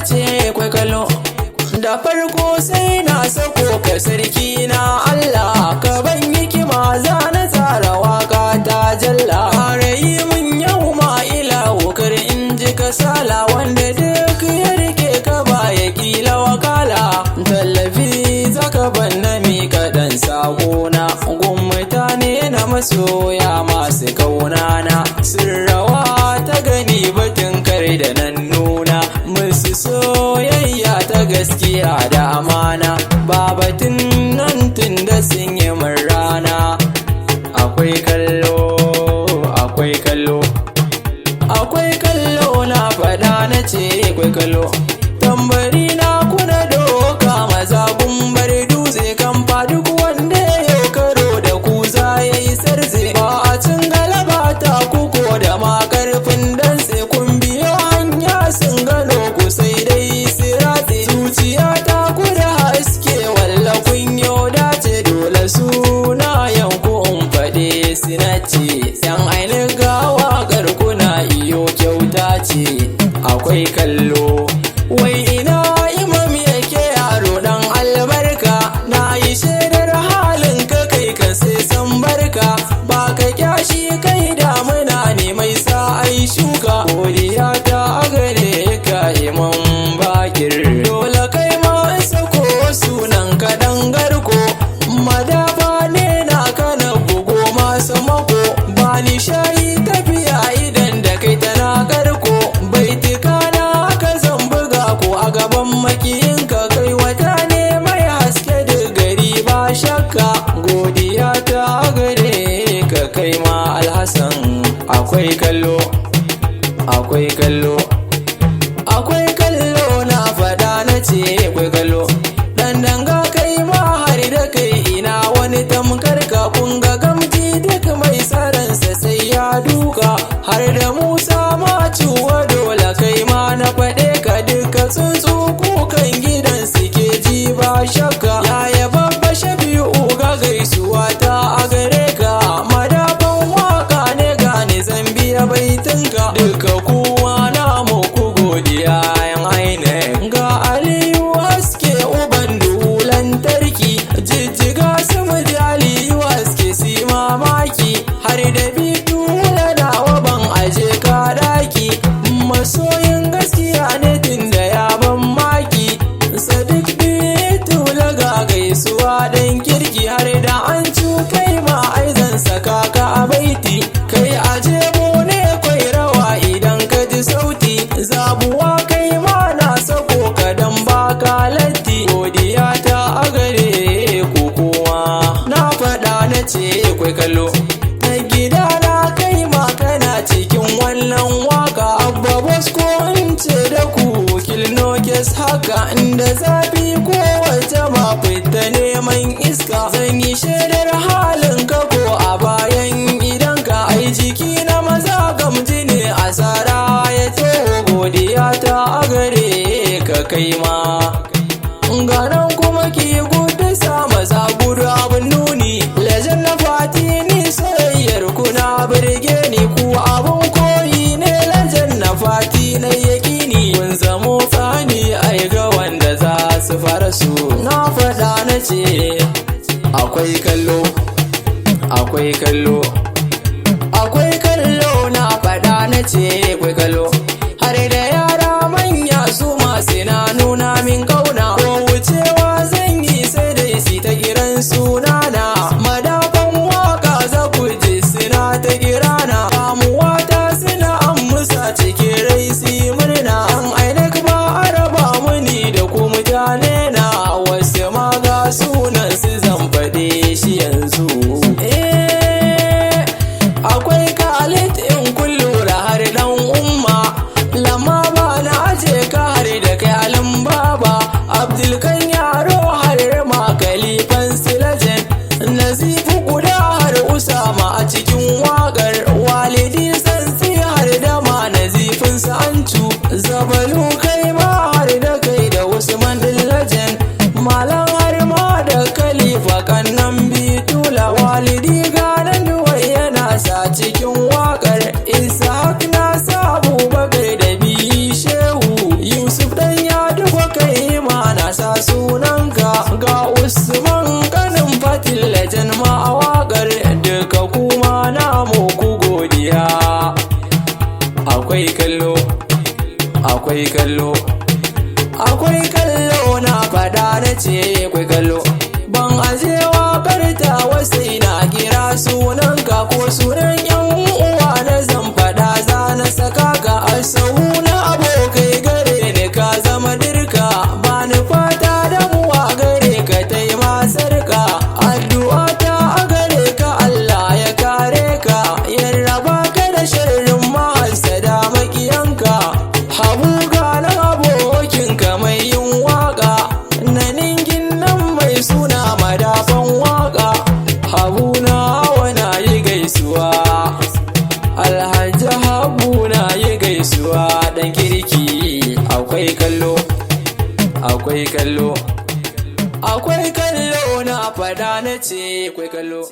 ce kwai kallo. Da farko sai na sako ka sarki na Allah, ka ban hikima za na tsara waka ta jalla. Harayi mun yau ma ilahu kar in ji kasala, wanda duk ya rike ka ba ya kila wakala. Tallafi zaka banna mi kaɗan sakona, gun mutane na masoya masu kaunana. Sirrawa ta gani batun kare da nan nuna musu soyayya ta gaskiya da amana. Babatin nan tun da sun yi min rana. Akwai kallo, akwai kallo, akwai kallo na faɗa na ce akwai kallo. Tambari na kuna doka maza gumbar dutse, kan duk wanda ya karo da ku za ya yi sarze. Ba a cin galaba ta kuko da ma karfin danse, kun biyo hanya sun gano ku sai dai siratse. Zuciya ta kuda haske walla kun yau dace, dole suna yanku in faɗe sinace. Yan ainihin gawa garkuna iyo kyauta ce. Akwai kallo, wai ina imam yake yaro dan albarka, na yi shaidar halin ka kai ka sai san barka. Ba ka kyashi kai damuna ne mai sa ai shuka, godiya ta gare ka imam bakir. Dole kai ma sako sunan ka dan garko, madafa ne na kana bugo masu mako. Ba ni shayi tafiya idan da kai tana garko, baitika na ka zan buga ko a gaban makiyinka. Kai wata ne mai haske da gari ba shakka, godiya ta gare ka kai ma alhassan. Akwai kallo, akwai kallo, akwai kallo na faɗa na ce akwai kallo. Dan danga kai ma har da kai ina wani tamkar ka, kun ga gamji duk mai tsaransa sai ya duka. Har da Musa ma ciwa dole kai ma na faɗe ka, duka tsuntsu kukan gidan suke ji ba shakka. Yaya babba Shafi'u ga gaisuwa ta a gare ka, madafan waka ne gane zan biya baitinka. Duka kuwa na muku godiya yan ainihin. Ga Aliyu haske uban duhu lantarki, jijjiga su muji Aliyu haske si mamaki. Har da bitu da waban aje ka daki, masoyin gaskiya ne tun da ya ban maki. Sadiq bitu laga gaisuwa dan kirki, har da an kai ma aizan saka ka a baiti. Kai aje ne kwai rawa idan ka ji sauti, zabuwa kai ma na sako ka dan baka latti. Godiya ta a gare ku kowa, na faɗa na ce kwai kallo. Ta gida na kai ma kana cikin wannan waka, abba bosko in ce da ku kilnokes haka. Inda zafi kowace ma fita neman iska, zan yi shaidar halin ka ko a bayan idanka. Ai jiki na maza gamji ne asara ya ce, godiya ta a gare ka kai ma. Ganan kuma ki gudu sa maza gudu abin nuni, lejan na fati ni soyayyar kuna birge ni. Ku abun koyi ne lejan na fati na yakini, kun zamo tsani ai ga wanda za su fara su. Na faɗa na ce akwai kallo, akwai kallo, akwai kallo na faɗa na ce akwai kallo. Har da yara manya su masu na nuna min kauna, ko wucewa zan yi sai dai si ta kiran sunana. Madafan waka za ku ji suna ta kirana, kamuwa ta suna ammusa cikin rai si murna. An ainak ba a raba muni da ku mutane na, wasu ma ga sunan su zan faɗe shi yanzu. Akwai Khalid in kun lura har dan umma, lamma ba na aje ka har da kai alin ba akwai kallo. Akwai kallo na fada na ce akwai kallo. Ban aje waƙar ta wasai na kira sunanka ko sunan yan uwa na zan fada za na saka ka a sahu na abokai gare ni ka zama dirka. Ba ni fata damuwa gare ka taima sarka. Addu'a ta a gare ka Allah ya kare ka, ya raba ka da sharrin mahasada makiyanka. Habu gana abokinka mai yin waka, na ningin nan mai suna madafan waka. Habu na wana yi gaisuwa, Alhaji Habu na yi gaisuwa. Dan kirki akwai kallo, akwai kallo, akwai kallo na fada na ce akwai kallo.